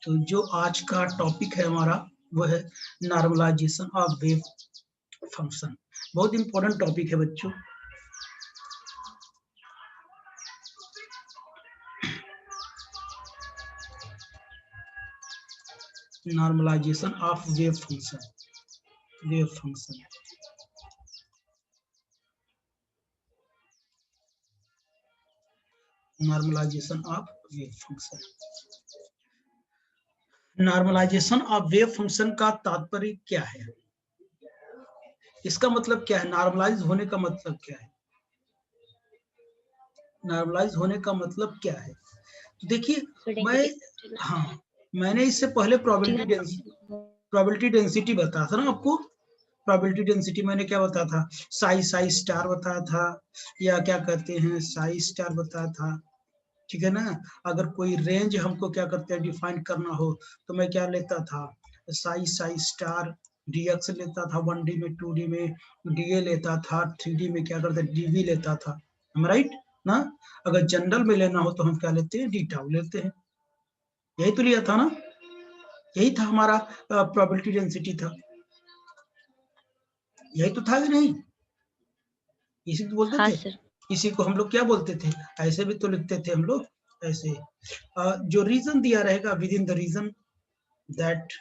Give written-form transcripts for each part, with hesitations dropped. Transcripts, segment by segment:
तो जो आज का टॉपिक है हमारा वो है नॉर्मलाइजेशन ऑफ वेव फंक्शन। बहुत इंपॉर्टेंट टॉपिक है बच्चों। Normalisation of wave function, wave function. Normalisation of wave function. Normalisation of wave function का तात्पर्य क्या है? इसका मतलब क्या है? नॉर्मलाइज होने का मतलब क्या है? नॉर्मलाइज होने का मतलब क्या है? तो देखिए मैंने इससे पहले प्रोबेबिलिटी डेंसिटी बताया था ना आपको। प्रोबेबिलिटी डेंसिटी मैंने क्या बताया था? साई स्टार बताया था, या क्या कहते हैं साई स्टार बताया था, ठीक है ना। अगर कोई रेंज हमको क्या करते हैं डिफाइन करना हो तो मैं क्या लेता था? साई स्टार dx लेता था 1D में, 2D में dA लेता था, 3D में क्या करते dV लेता था, राइट ना। अगर जनरल में लेना हो तो हम क्या लेते हैं? d टाउ लेते हैं। यही तो लिया था ना, यही था हमारा प्रोबेबिलिटी डेंसिटी था, यही तो था कि नहीं? इसी तो बोलते थे सर। इसी को हम लोग क्या बोलते थे? ऐसे भी तो लिखते थे हम लोग ऐसे। जो रीजन दिया रहेगा within the region that,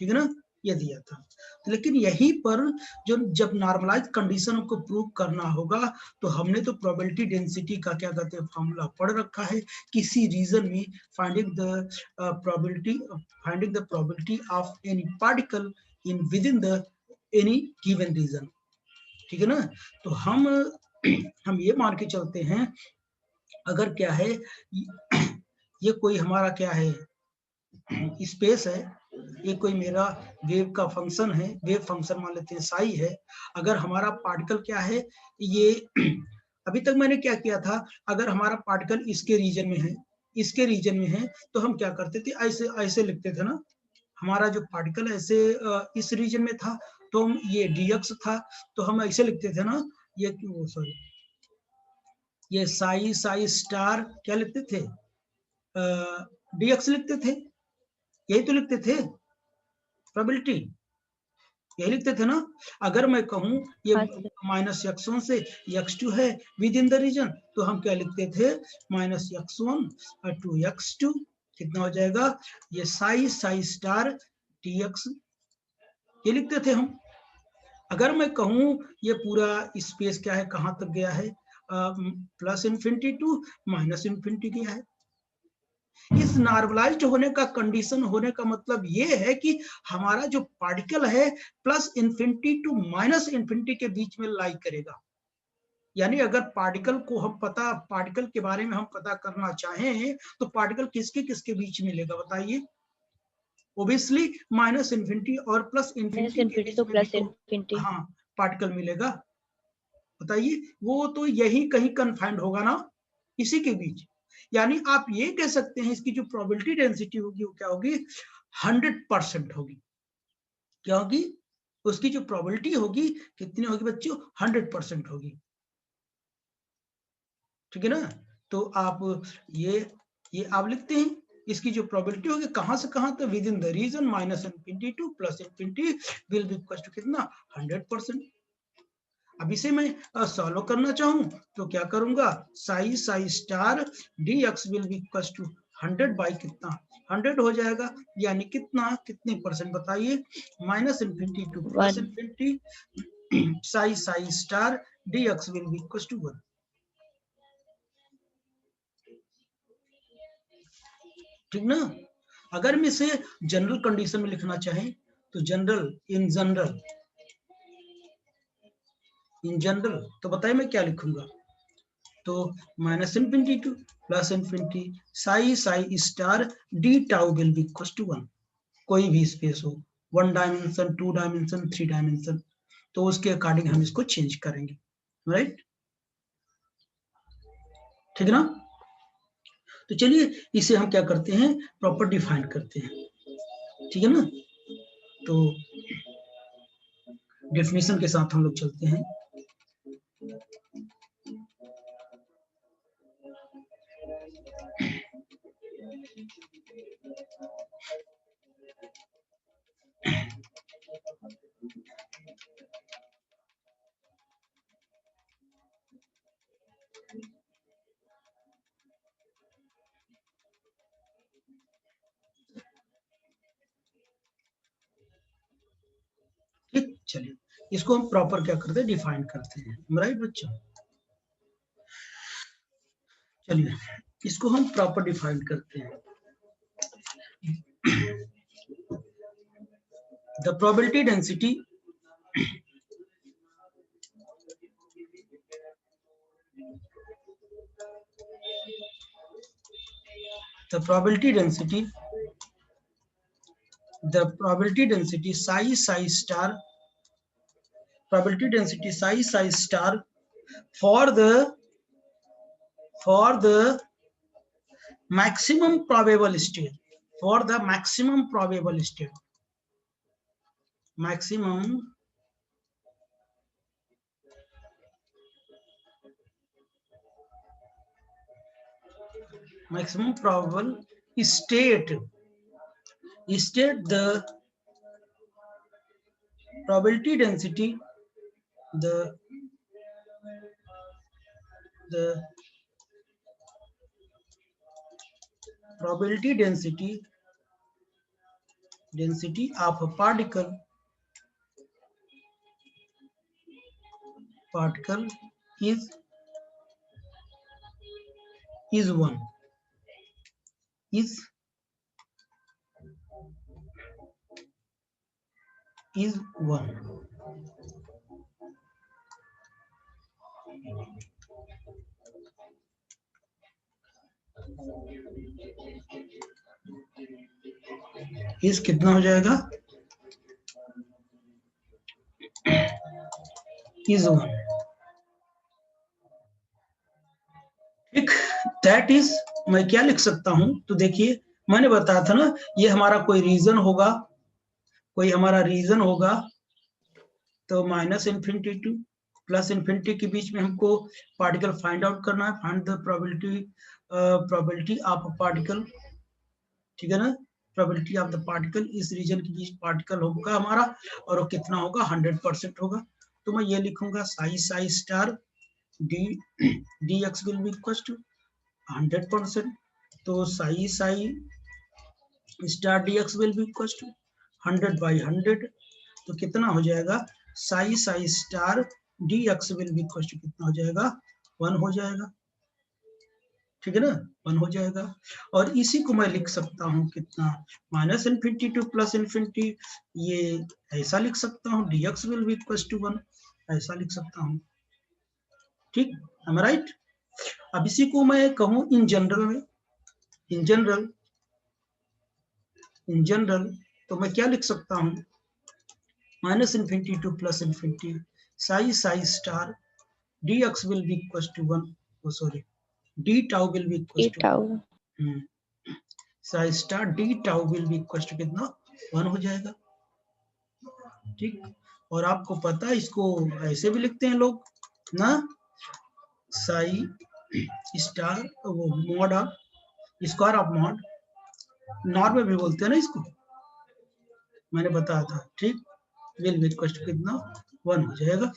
ठीक है ना, ये दिया था। लेकिन यहीं पर जो जब नॉर्मलाइज कंडीशन को प्रूव करना होगा तो हमने तो प्रोबेबिलिटी डेंसिटी का क्या कहते हैं फॉर्मूला पढ़ रखा है। किसी रीजन में finding the probability of any particle in within the any given region, ठीक है ना। तो हम ये मान के चलते हैं, अगर क्या है ये कोई हमारा क्या है स्पेस है, ये कोई मेरा वेव का फंक्शन है, वेव फंक्शन मान लेते हैं साई है। अगर हमारा पार्टिकल क्या है ये अभी तक मैंने क्या किया था, अगर हमारा पार्टिकल इसके रीजन में है, इसके रीजन में है तो हम क्या करते थे? ऐसे ऐसे लिखते थे ना। हमारा जो पार्टिकल ऐसे इस रीजन में था तो हम ये dx था तो हम ऐसे लिखते थे ना, ये सॉरी ये साई स्टार क्या लिखते थे? dx लिखते थे, यही तो लिखते थे प्रोबेबिलिटी, यही लिखते थे ना। अगर मैं कहूं ये -x1 से x2 है विद इन द रीजन तो हम क्या लिखते थे? -x1 टू x2 कितना हो जाएगा? ये साई स्टार dx, ये लिखते थे हम। अगर मैं कहूं ये पूरा स्पेस क्या है, कहां तक गया है? Plus infinity to minus infinity गया है। इस नॉर्मलाइज्ड होने का कंडीशन होने का मतलब ये है कि हमारा जो पार्टिकल है plus infinity to minus infinity के बीच में लाई करेगा। यानी अगर पार्टिकल के बारे में हम पता करना चाहें तो पार्टिकल किसके किसके बीच में मिलेगा बताइए? ओब्वियसली माइनस इन्फिनिटी और प्लस इन्फिनिटी के बीच में भी तो हाँ पार्टिकल मिलेगा। बताइए, वो तो यही कहीं कन्फाइंड होगा ना, इसी के बीच। यानी आप ये कह सकते हैं इसकी जो प्रोबेबिलिटी डेंसिटी होगी वो क्या होगी? 100% होगी। क्या होगी? उसकी जो प्रोबेबिलिटी होगी कितनी होगी बच्चों? 100% होगी, ठीक है ना। तो आप ये आप लिखते हैं इसकी जो प्रोबेबिलिटी होगी कहां से कहां तक? Within the region minus infinity to plus infinity will be equal to कितना? 100%। अब इसे मैं सॉल्व करना चाहूं तो क्या करूंगा? Psi star dx will be equal to 100 by कितना? 100 हो जाएगा। यानी कितने परसेंट बताइए? Minus infinity to plus infinity psi star dx will be equal to 1। ठीक ना। अगर मैं इसे जनरल कंडीशन में लिखना चाहे तो इन जनरल तो बताइए मैं क्या लिखूंगा? तो minus infinity to plus infinity psi star d tau will be equal to 1। कोई भी स्पेस हो, 1 डायमेंशन, 2 डायमेंशन, 3 डायमेंशन, तो उसके अकॉर्डिंग हम इसको चेंज करेंगे, राइट? ठीक है ना। तो चलिए इसे हम क्या करते हैं? प्रॉपर डिफाइन करते हैं, ठीक है ना। तो डेफिनेशन के साथ हम लोग चलते हैं। ठीक, चलिए इसको हम प्रॉपर क्या करते हैं, डिफाइन करते हैं, राइट बच्चों। चलिए इसको हम प्रॉपर डिफाइन करते हैं। The probability density the probability density psi star, probability density psi star for the maximum probable state, for the maximum probable state, maximum probable state, the probability density, the probability density of a particle is 1, is 1. इस कितना हो जाएगा, is 1. ठीक, that is, मैं क्या लिख सकता हूं, तो देखिए मैंने बताया था ना, ये हमारा कोई रीजन होगा, कोई हमारा रीजन होगा, तो minus infinity to plus infinity के बीच में हमको पार्टिकल फाइंड आउट करना है, find the probability of a particle, ठीक है ना, प्रोबेबिलिटी ऑफ द पार्टिकल, इस रीजन के बीच पार्टिकल होगा हमारा, और वो कितना होगा, 100% होगा। तो मैं ये लिखूंगा psi star d x will be equal to 100%, तो psi star d x will be equal to 100/100, तो कितना हो जाएगा, psi star d x will be equal to कितना हो जाएगा, 1 हो जाएगा, ठीक है ना, 1 हो जाएगा। और इसी को मैं लिख सकता हूँ कितना, minus infinity to plus infinity, ये ऐसा लिख सकता हूँ, d x will be equal to 1, ऐसा लिख सकता हूँ, ठीक, am I right? अब इसी को मैं कहूँ इन जनरल में, इन जनरल तो मैं क्या लिख सकता हूँ, minus infinity to plus infinity psi star d x will be equal to 1, sorry d tau will be equal to psi star d tau will be equal to कितना, 1 हो जाएगा, ठीक। और आपको पता है इसको ऐसे भी लिखते हैं लोग ना, साई स्टार वो mod of square of mod, norm में भी बोलते हैं ना इसको, मैंने बताया था, ठीक, विल बी इक्वल टू कितना, 1 हो जाएगा।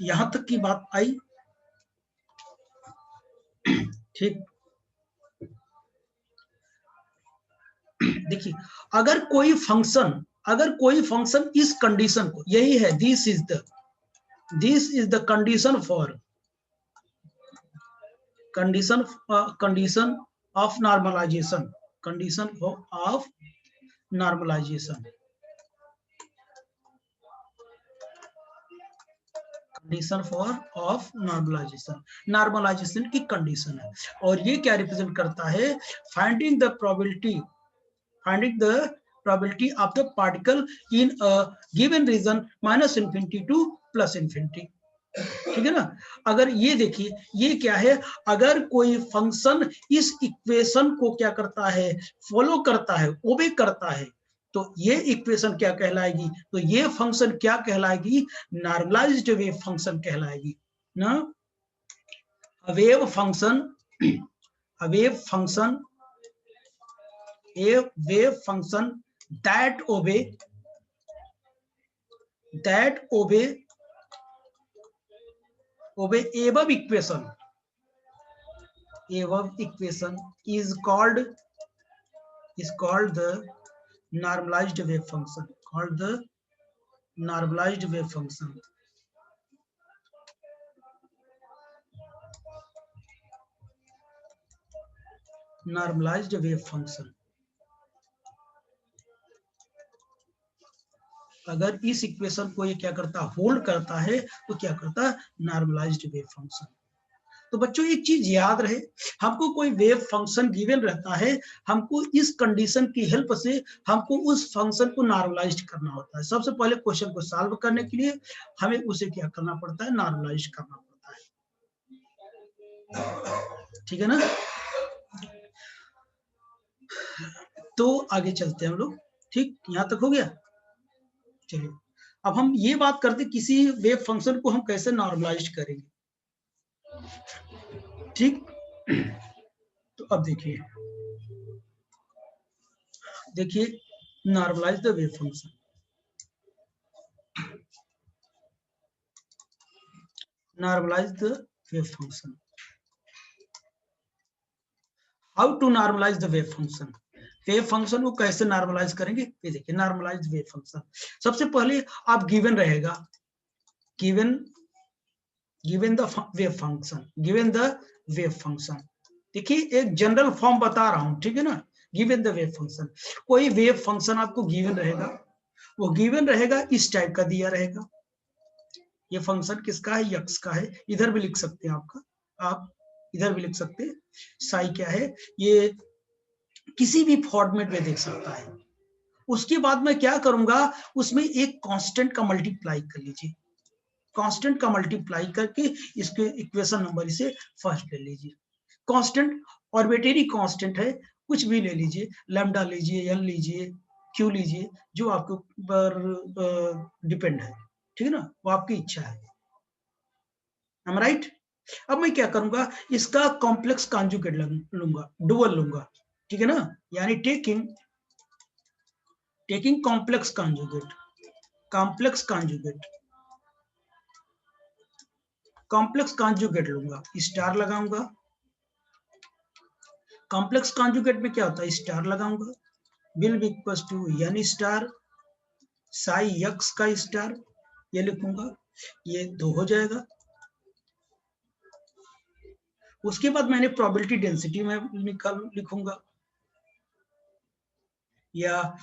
यहां तक की बात आई, ठीक। देखिए अगर कोई फंक्शन इस कंडीशन को, यही है, this is the condition for condition of normalisation, normalisation की कंडीशन है, और ये क्या रिप्रेजेंट करता है, finding the probability of the particle in a given region minus infinity to plus infinity, ठीक है ना। अगर ये देखिए, ये क्या है, अगर कोई फंक्शन इस इक्वेशन को क्या करता है, फॉलो करता है, ओबे करता है, तो ये इक्वेशन क्या कहलाएगी, तो ये फंक्शन क्या कहलाएगी, नॉर्मलाइज्ड वेव फंक्शन कहलाएगी, ना, a wave function, a wave function, a wave function that obey above equation is called the normalized wave function, called the normalized wave function. Normalized wave function. अगर इस equation को ये क्या करता है, hold करता है, तो क्या करता है, नॉर्मलाइज्ड वेव फंक्शन। तो बच्चों एक चीज याद रहे, हमको कोई वेव फंक्शन गिवन रहता है, हमको इस कंडीशन की हेल्प से हमको उस फंक्शन को नॉर्मलाइज करना होता है। सबसे पहले क्वेश्चन को सॉल्व करने के लिए हमें उसे क्या करना पड़ता है, नॉर्मलाइज करना पड़ता है। ठीक है ना। तो आगे चलते हैं हम लोग। ठीक, यहां तक हो गया। चलिए अब हम ये बात करते किसी वेव फंक्शन को हम कैसे नॉर्मलाइज करेंगे। ठीक, तो अब देखिए normalise the wave function. Normalise the wave function. How to normalise the wave function. Wave function को कैसे नॉर्मलाइज करेंगे, ये देखिए नॉर्मलाइज वेव फंक्शन। सबसे पहले आप गिवन रहेगा, गिवन द वेव फंक्शन, देखिए एक जनरल फॉर्म बता रहा हूं, ठीक है ना। गिवन द वेव फंक्शन, कोई वेव फंक्शन आपको गिवन रहेगा, वो गिवन रहेगा इस टाइप का दिया रहेगा। ये फंक्शन किसका है, यक्स का है। इधर भी लिख सकते हैं आप इधर भी लिख सकते हैं। साई क्या है, ये किसी भी फॉर्मेट में देख सकता है। उसके बाद मैं क्या करूंगा, उसमें एक कांस्टेंट का मल्टीप्लाई कर लीजिए, कांस्टेंट का मल्टीप्लाई करके इसके इक्वेशन नंबर इसे फर्स्ट ले लीजिए। कांस्टेंट आर्बिट्रेरी कांस्टेंट है, कुछ भी ले लीजिए, लैम्डा लीजिए, एल लीजिए, क्यू लीजिए, जो आपके ऊपर डिपेंड है, ठीक है ना, वो आपकी इच्छा है। am I right? अब मैं क्या करूंगा, इसका कॉम्प्लेक्स कॉन्जुगेट लूंगा, डुअल लूंगा, ठीक है ना, यानी टेकिंग कॉम्प्लेक्स कॉन्जुगेट लूंगा, स्टार लगाऊंगा। कॉम्प्लेक्स कॉन्जुगेट में क्या होता है, स्टार लगाऊंगा, will be equal to N star psi x का स्टार, ये लिखूंगा, ये 2 हो जाएगा। उसके बाद मैंने प्रोबेबिलिटी डेंसिटी में लिखूंगा, या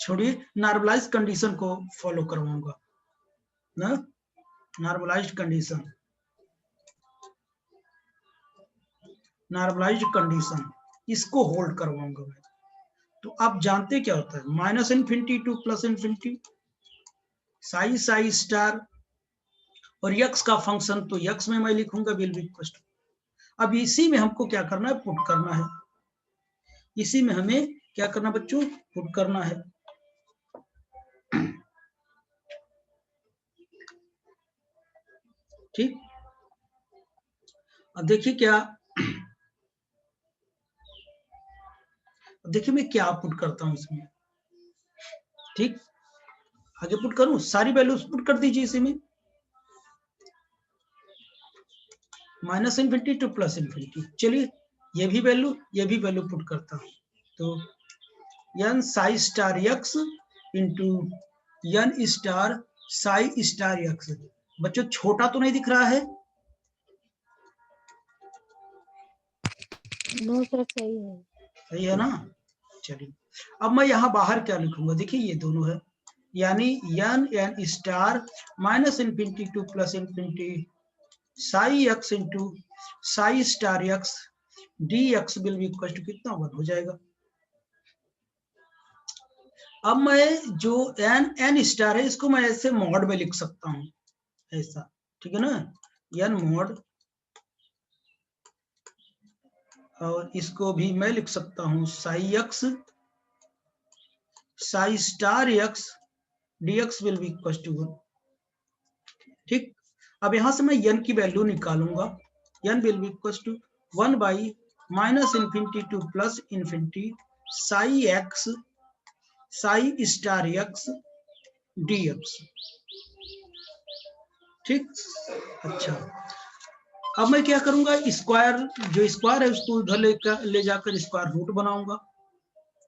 छोड़िए नॉर्मलाइज कंडीशन को फॉलो करवाऊंगा ना, नॉर्मलाइज्ड कंडीशन इसको होल्ड करवाऊंगा मैं। तो आप जानते क्या होता है, minus infinity to plus infinity, psi star और यक्स का फंक्शन, तो यक्स में मैं लिखूंगा विल बी इक्वल टू। अब इसी में हमको क्या करना है, पुट करना है, इसी में हमें क्या करना बच्चों, पुट करना है। ठीक, अब देखिए मैं क्या पुट करता हूं इसमें। ठीक, आगे पुट करूं, सारी वैल्यूज पुट कर दीजिए इसी में, minus infinity to plus infinity. चलिए ये भी वैल्यू पुट करता हूं, तो n psi star x into n star psi star x. बच्चों छोटा तो नहीं दिख रहा है, नो सर सही है ना। चलिए अब मैं यहाँ बाहर क्या लिखूंगा, देखिए ये दोनों है, यानी n star minus infinity to plus infinity psi x into psi star x d x will be equal to कितना, 1 हो जाएगा। अब मैं जो एन स्टार है इसको मैं ऐसे मॉड में लिख सकता हूं, ऐसा, ठीक है ना, एन मॉड, और इसको भी मैं लिख सकता हूं psi x psi star x d x will be equal to 1। ठीक, अब यहां से मैं n की वैल्यू निकालूंगा, n will be equal to 1 by minus infinity to plus infinity psi x psi star x dx। ठीक, अच्छा अब मैं क्या करूंगा, स्क्वायर जो स्क्वायर है उसको उधर ले जाकर स्क्वायर रूट बनाऊंगा,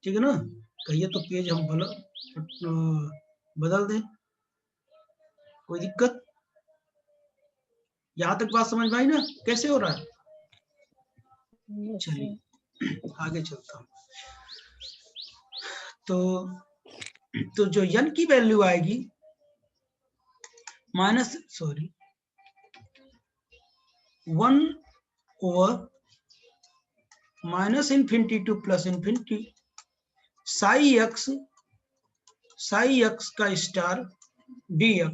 ठीक है ना। कहिए तो पेज हम बदल दें, कोई दिक्कत? यहां तक बात समझ में आई ना, कैसे हो रहा है? चलिए आगे चलता हूं। तो जो n की वैल्यू आएगी minus 1 over minus infinity to plus infinity psi x का स्टार dx,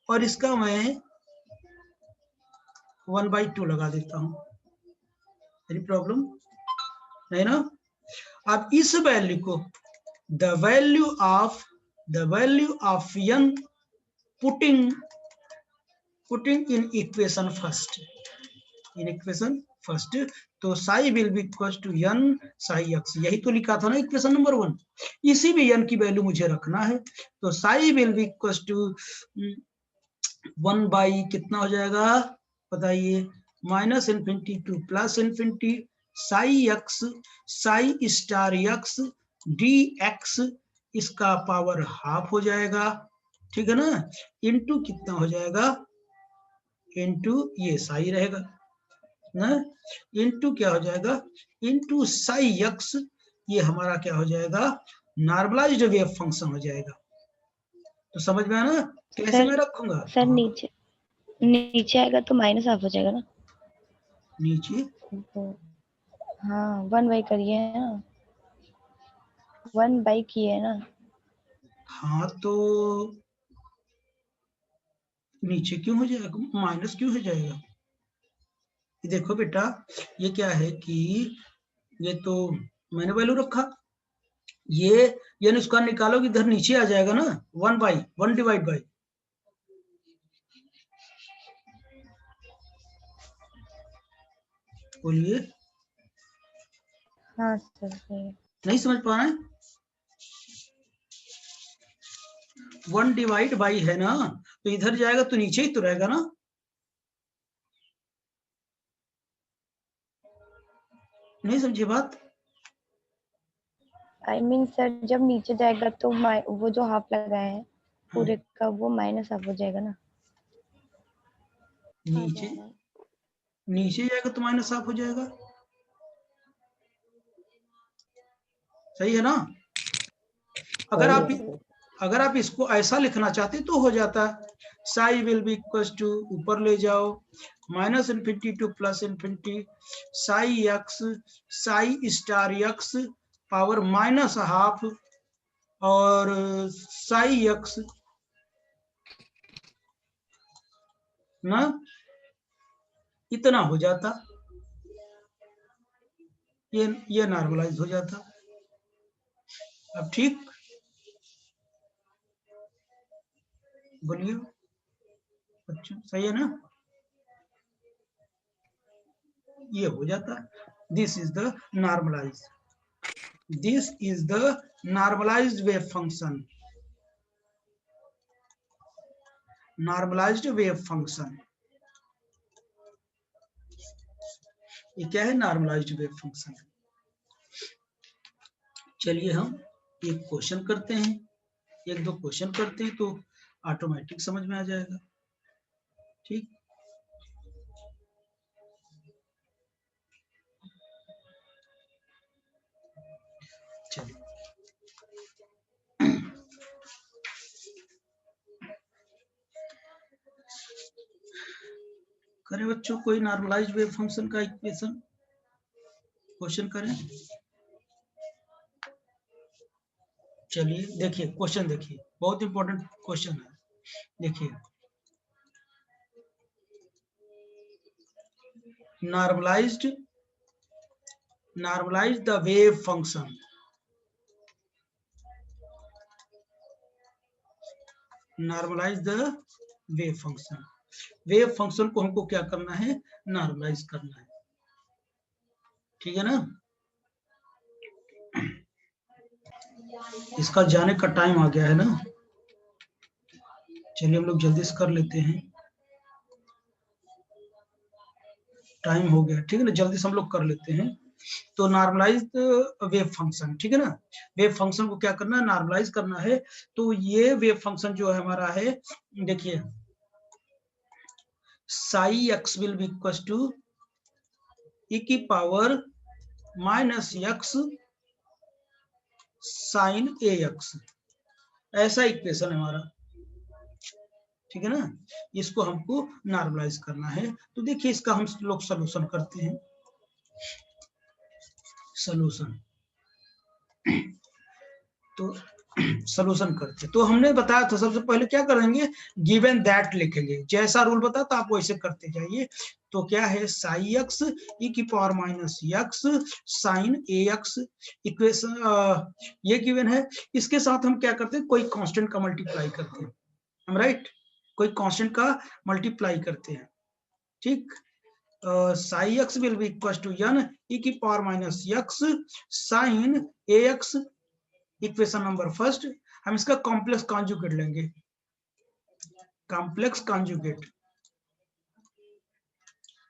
और इसका मैं 1/2 लगा देता हूं, एनी प्रॉब्लम नहीं ना। अब इस वैल्यू को the value of n putting in equation first, तो psi will be equal to n psi x, यही तो लिखा था ना इक्वेशन नंबर 1, इसी भी n की वैल्यू मुझे रखना है। तो psi will be equal to 1 by कितना हो जाएगा बताइए, minus infinity to plus infinity psi star x dx, इसका पावर हाफ हो जाएगा, ठीक है ना, इनटू कितना हो जाएगा, इनटू ये साई रहेगा ना, इनटू क्या हो जाएगा, इनटू साई एक्स, ये हमारा क्या हो जाएगा, नॉर्मलाइज्ड वेव फंक्शन हो जाएगा। तो समझ में आया ना कैसे मैं रखूंगा? सर नीचे आएगा तो माइनस हाफ हो जाएगा ना, नीचे हाँ 1/, करिए ना 1/, किए ना। हाँ तो नीचे क्यों हो जाएगा, माइनस क्यों हो जाएगा? ये देखो बेटा, ये क्या है कि ये तो मैंने वैल्यू रखा, ये यानी उसका निकालोगे इधर नीचे आ जाएगा ना, 1 डिवाइड बाई, बोलिए हाँ सर सही है। नहीं समझ पा रहे हैं? 1 डिवाइड बाई है ना, तो इधर जाएगा तो नीचे ही तो रहेगा ना। नहीं समझे बात? आई मीन सर जब नीचे जाएगा तो वो जो हाफ लगाए हैं पूरे का वो माइनस हाफ हो जाएगा ना। नीचे जाएगा तो माइनस हाफ हो जाएगा, सही है ना। अगर आप इसको ऐसा लिखना चाहते तो हो जाता, psi will be equal to, ऊपर ले जाओ minus infinity to plus infinity psi star x power minus half, और साई एक्स ना, इतना हो जाता, ये नॉर्मलाइज हो जाता। अब ठीक, बोलिए अच्छा सही है ना, ये हो जाता। This is the normalised wave function, ये क्या है, नॉर्मलाइज्ड वेव फंक्शन। चलिए हम एक क्वेश्चन करते हैं, एक दो क्वेश्चन करते हैं तो ऑटोमेटिक समझ में आ जाएगा, ठीक। चलिए करें बच्चों, कोई नॉर्मलाइज्ड वेव फंक्शन का इक्वेशन क्वेश्चन करें। चलिए देखिए क्वेश्चन, देखिए बहुत इंपॉर्टेंट क्वेश्चन है, देखिए normalised the wave function, normalise the wave function, wave function को हमको क्या करना है, नॉर्मलाइज करना है, ठीक है ना। इसका जाने का टाइम आ गया है ना, चलिए हम लोग जल्दी से कर लेते हैं, टाइम हो गया, ठीक है ना, जल्दी से हम लोग कर लेते हैं। तो नॉर्मलाइज्ड वेव फंक्शन, ठीक है ना, वेव फंक्शन को क्या करना है, नॉर्मलाइज करना है। तो ये वेव फंक्शन जो है हमारा है, देखिए psi x will be equal to e की पावर माइनस एक्स साइन ए एक्स, ऐसा इक्वेशन है हमारा, ठीक है ना। इसको हमको नॉर्मलाइज करना है। तो देखिए इसका हम लोग सॉल्यूशन करते हैं, सॉल्यूशन, तो सॉल्यूशन करते, तो हमने बताया था सबसे पहले क्या करेंगे, गिवन दैट लिखेंगे, जैसा रूल बताया था आप वैसे करते जाइए। तो क्या है, साई एक्स ई की पावर माइनस एक्स साइन ए एक्स, इक्वेशन ये गिवन है। इसके साथ हम क्या करते हैं, कोई कांस्टेंट का मल्टीप्लाई करते हैं हम, राइट, कोई कांस्टेंट का मल्टीप्लाई करते हैं, ठीक। Psi x will be equal to N E की पावर माइनस एक्स साइन ए एक्स, इक्वेशन नंबर फर्स्ट। हम इसका कॉम्प्लेक्स कॉन्जुगेट लेंगे, कॉम्प्लेक्स कॉन्जुगेट,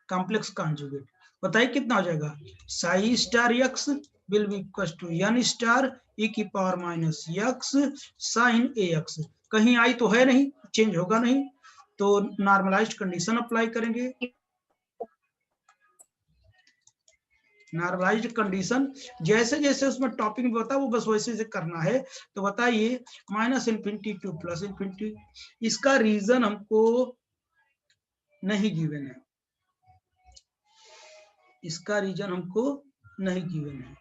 कॉम्प्लेक्स कॉन्जुगेट, बताइए कितना हो जाएगा, psi star X will be equal to N star E की power minus x sine ए X, कहीं आई तो है नहीं, चेंज होगा नहीं, तो नॉर्मलाइज्ड कंडीशन अप्लाई करेंगे, नॉर्मलाइज्ड कंडीशन, जैसे जैसे उसमें टॉपिक में बता वो बस वैसे से करना है। तो बताइए minus infinity to plus infinity, इसका रीजन हमको नहीं गिवन है, इसका रीजन हमको नहीं गिवन है,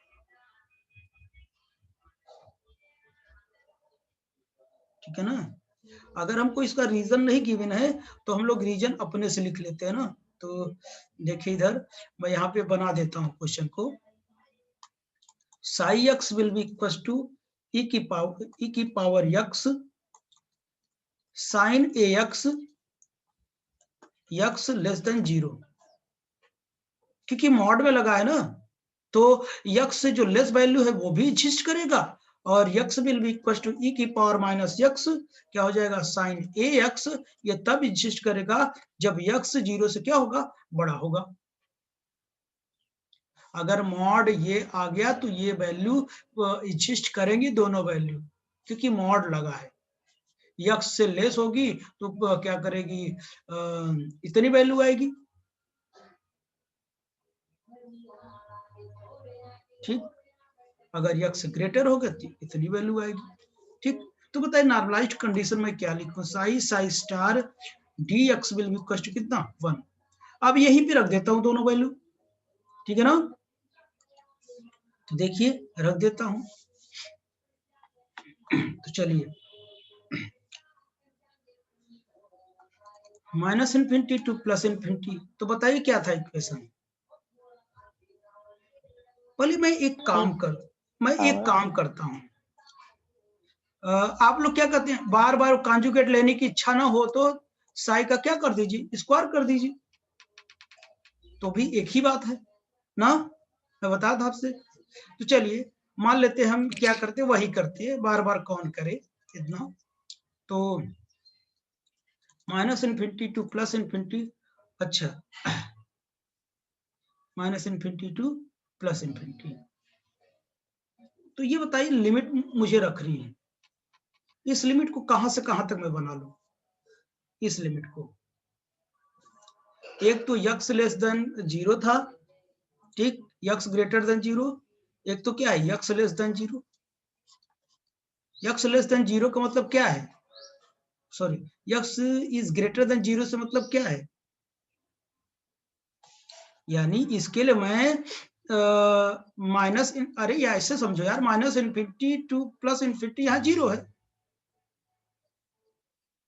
ठीक है ना। अगर हमको इसका रीजन नहीं गिवन है तो हम लोग रीजन अपने से लिख लेते हैं ना। तो देखिए इधर मैं यहाँ पे बना देता हूँ क्वेश्चन को, psi x will be equal to e की पावर एक्स साइन ए एक्स एक्स लेस देन 0, क्योंकि मॉड में लगा है ना, तो यक्स से जो लेस वैल्यू है वो भी एग्जिस्ट करेगा, और यक्स will be equal to e की पावर माइनस यक्स, क्या हो जाएगा साइन ए एक्स, ये तब एग्जिस्ट करेगा जब यक्स 0 से क्या होगा, बड़ा होगा। अगर मॉड ये आ गया तो ये वैल्यू एग्जिस्ट करेंगी दोनों वैल्यू, क्योंकि मॉड लगा है, यक्स से लेस होगी तो क्या करेगी, इतनी वैल्यू आएगी, ठीक। अगर यक्स ग्रेटर होगा तो इतनी वैल्यू आएगी, ठीक। तो बताइए नॉर्मलाइज्ड कंडीशन में क्या लिखूं, psi star d x will be equal to कितना 1, अब यहीं पे रख देता हूं दोनों वैल्यू, ठीक है ना। तो देखिए रख देता हूं, तो चलिए minus infinity to plus infinity, तो बताइए क्या था इक्वेशन, पहले मैं एक काम करता हूं, आप लोग क्या करते हैं, बार बार कॉन्जुगेट लेने की इच्छा ना हो तो साई का क्या कर दीजिए, स्क्वायर कर दीजिए, तो भी एक ही बात है ना, मैं बता था आपसे। तो चलिए मान लेते हैं हम क्या करते, वही करते हैं, बार बार कौन करे इतना। तो minus infinity to plus infinity, अच्छा minus infinity to plus infinity, तो ये बताइए लिमिट मुझे रख रही है, इस लिमिट को कहां से कहां तक मैं बना लूं, इस लिमिट को, एक तो यक्स लेस देन 0 था, ठीक, यक्स ग्रेटर देन 0, एक तो क्या है x less than 0, x less than 0 का मतलब क्या है, sorry x is greater than 0 से मतलब क्या है, यानी इसके लिए मैं माइनस अरे या ऐसे समझो यार, minus infinity to plus infinity यहाँ 0 है,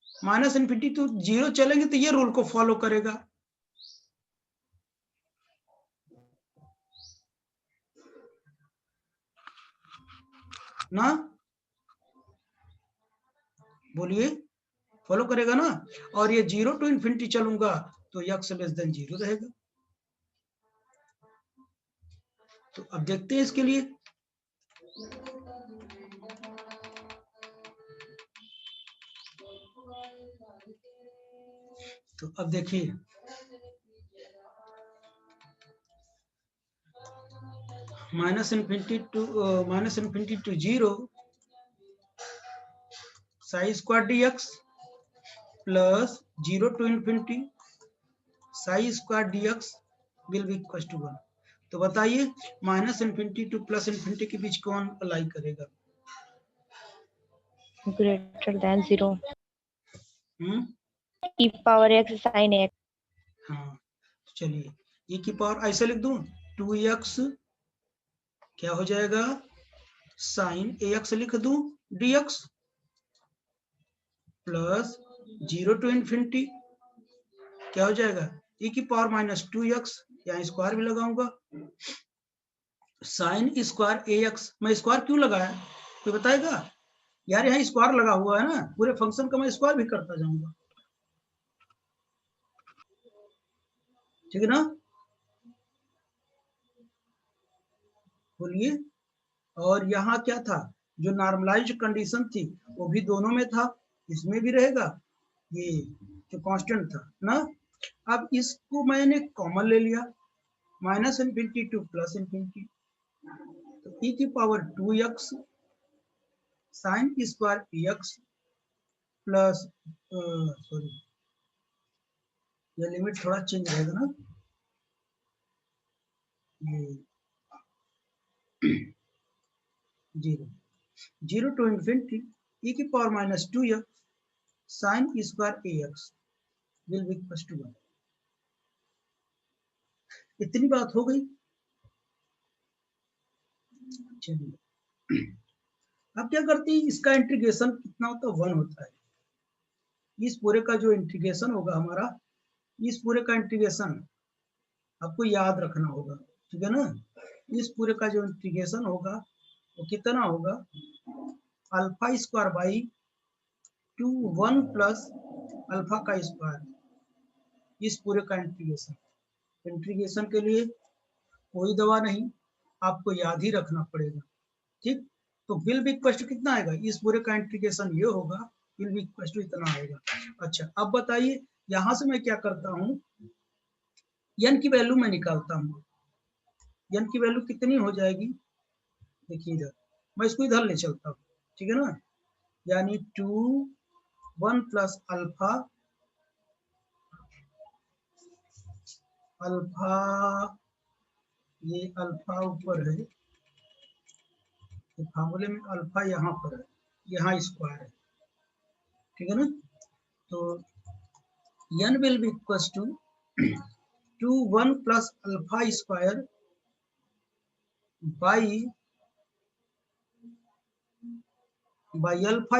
माइनस इन्फिनिटी टू 0 चलेंगे तो ये रूल को फॉलो करेगा ना, बोलिए फॉलो करेगा ना। और ये 0 to इन्फिनिटी चलूंगा तो x लेस देन 0 रहेगा। तो अब देखते हैं इसके लिए। तो अब देखिए minus infinity to 0 psi square dx plus 0 to infinity psi square dx will be equal to 1। तो बताइए minus infinity to plus infinity के बीच कौन अलाई करेगा? Greater than 0 e power x sin x। हाँ चलिए e की पावर ऐसे लिख दूं 2x क्या हो जाएगा साइन ax लिख दूं dx प्लस 0 to इन्फिनिटी क्या हो जाएगा e की पावर माइनस 2x, यहाँ स्क्वायर भी लगाऊंगा साइन स्क्वायर ax। मैं स्क्वायर क्यों लगाया कोई बताएगा? यार यहाँ स्क्वायर लगा हुआ है ना, पूरे फंक्शन का मैं स्क्वायर भी करता जाऊंगा, ठीक है ना? बोलिए। और यहाँ क्या था जो नॉर्मलाइज्ड कंडीशन थी वो भी दोनों में था, इसमें भी रहेगा, ये जो कांस्टेंट था ना। अब इसको मैंने कॉमन ले लिया minus infinity to plus infinity, तो e की power 2x sine square x plus sorry ये लिमिट थोड़ा चेंज रहेगा ना, ये 0 to इन्फिनिटी e की power minus 2x sine square ax will be equal to 1। इतनी बात हो गई। चलिए अब क्या करते हैं, इसका इंटीग्रेशन कितना होता है 1 होता है। इस पूरे का जो इंटीग्रेशन होगा हमारा, इस पूरे का इंटीग्रेशन आपको याद रखना होगा, ठीक है ना। इस पूरे का जो इंटीग्रेशन होगा वो कितना होगा alpha square by 2 1 plus alpha का स्क्वायर, इस पूरे का इंटीग्रेशन। इंटीग्रेशन के लिए कोई दवा नहीं, आपको याद ही रखना पड़ेगा, ठीक। तो विल बी इक्वल टू कितना आएगा, इस पूरे का इंटीग्रेशन ये होगा, विल बी इक्वल टू इतना आएगा। अच्छा अब बताइए यहां से मैं क्या करता हूँ, n की वैल्यू मैं निकालता हूँ। n की वैल्यू कितनी हो जाएगी, देखिए इधर मैं इसको इधर ले चलता हूँ, ठीक है ना। यानी 2 1 प्लस अल्फा अल्फा, ये अल्फा ऊपर है, तो फार्मूले में अल्फा यहाँ पर है, यहाँ स्क्वायर है, ठीक है ना। तो n will be equal to 2 1 plus alpha square by alpha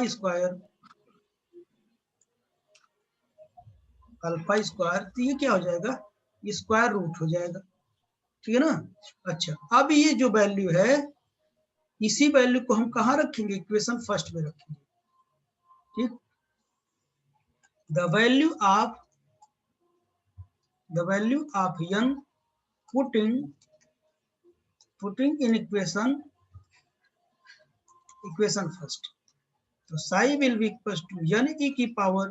square तो ये क्या हो जाएगा स्क्वायर रूट हो जाएगा, ठीक है ना। अच्छा अब ये जो वैल्यू है इसी वैल्यू को हम कहाँ रखेंगे, इक्वेशन फर्स्ट में रखेंगे, ठीक। The value of n putting in equation first, तो psi will be equal to n e की power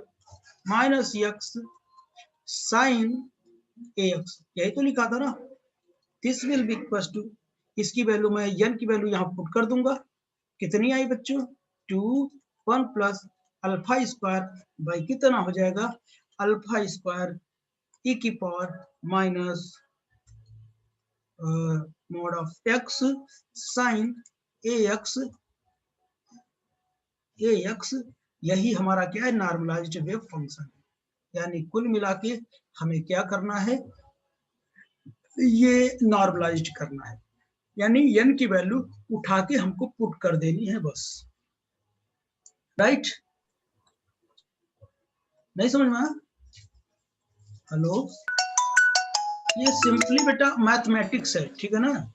minus x sine ax, यही तो लिखा था ना। This will be equal to, इसकी वैल्यू मैं n की वैल्यू यहाँ पुट कर दूंगा, कितनी आई बच्चों 2 1 प्लस अल्फा स्क्वायर बाई कितना हो जाएगा अल्फा स्क्वायर e की power minus mod of x sine ax, यही हमारा क्या है नॉर्मलाइज्ड वेव फंक्शन है। यानी कुल मिला के हमें क्या करना है, ये नॉर्मलाइज्ड करना है, यानी n की वैल्यू उठा के हमको पुट कर देनी है बस, राइट। नहीं समझ में आया? हेलो, ये सिंपली बेटा मैथमेटिक्स है, ठीक है ना।